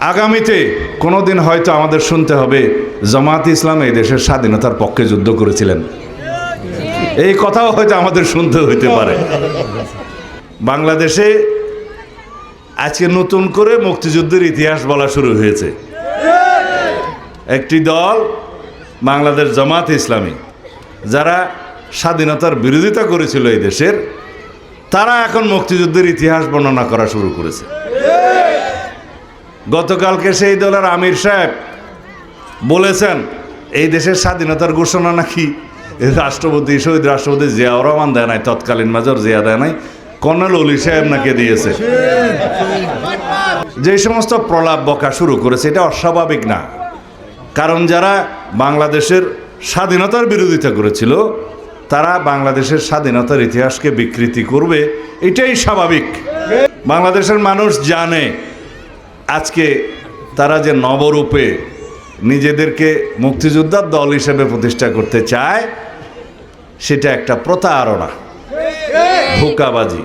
আগামীতে কোনোদিন হয়তো আমাদের শুনতে হবে জামাত ইসলাম এই দেশের স্বাধীনতার পক্ষে যুদ্ধ করেছিলেন, এই কথাও হয়তো আমাদের শুনতে হইতে পারে। বাংলাদেশে আজকে নতুন করে মুক্তিযুদ্ধের ইতিহাস বলা শুরু হয়েছে। একটি দল বাংলাদেশ জামাত ইসলামী, যারা স্বাধীনতার বিরোধিতা করেছিল এই দেশের, তারা এখন মুক্তিযুদ্ধের ইতিহাস বর্ণনা করা শুরু করেছে। গতকালকে সেই দলের আমির সাহেব বলেছেন এই দেশের স্বাধীনতার ঘোষণা নাকি রাষ্ট্রপতি, শহীদ রাষ্ট্রপতি জিয়াউর রহমান দেয় নাই, তৎকালীন মেজর জিয়া দেয় নাই, কর্নেল অলি সাহেব নাকি দিয়েছে। যে সমস্ত প্রলাপ বকা শুরু করেছে এটা অস্বাভাবিক না, কারণ যারা বাংলাদেশের স্বাধীনতার বিরোধিতা করেছিল তারা বাংলাদেশের স্বাধীনতার ইতিহাসকে বিকৃতি করবে, এটাই স্বাভাবিক। বাংলাদেশের মানুষ জানে আজকে তারা যে নবরূপে নিজেদেরকে মুক্তিযোদ্ধার দল হিসেবে প্রতিষ্ঠা করতে চায় সেটা একটা প্রতারণা, ধোঁকাবাজি।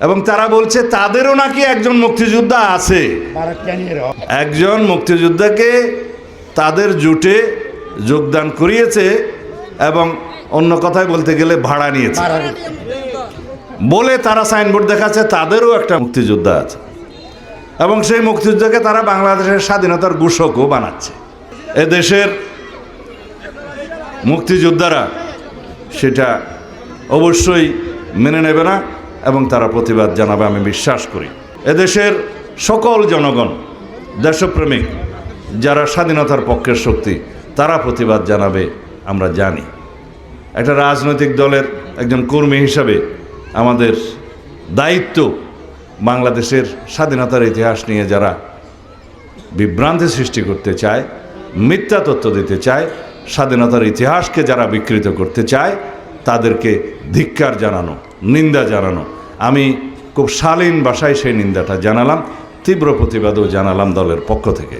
এবং তারা বলছে তাদেরও নাকি একজন মুক্তিযোদ্ধা আছে, একজন মুক্তিযোদ্ধাকে তাদের জোটে যোগদান করিয়েছে এবং অন্য কথায় বলতে গেলে ভাড়া নিয়েছে বলে তারা সাইনবোর্ড দেখাচ্ছে তাদেরও একটা মুক্তিযোদ্ধা আছে, এবং সেই মুক্তিযুদ্ধকে তারা বাংলাদেশের স্বাধীনতার ঘোষকও বানাচ্ছে। এদেশের মুক্তিযোদ্ধারা সেটা অবশ্যই মেনে নেবে না এবং তারা প্রতিবাদ জানাবে, আমি বিশ্বাস করি। এদেশের সকল জনগণ, দেশপ্রেমিক যারা স্বাধীনতার পক্ষের শক্তি, তারা প্রতিবাদ জানাবে আমরা জানি। একটা রাজনৈতিক দলের একজন কর্মী হিসাবে আমাদের দায়িত্ব বাংলাদেশের স্বাধীনতার ইতিহাস নিয়ে যারা বিভ্রান্তি সৃষ্টি করতে চায়, মিথ্যা তথ্য দিতে চায়, স্বাধীনতার ইতিহাসকে যারা বিকৃত করতে চায় তাদেরকে ধিক্কার জানানো, নিন্দা জানানো। আমি খুব শালীন ভাষায় সেই নিন্দাটা জানালাম, তীব্র প্রতিবাদও জানালাম দলের পক্ষ থেকে।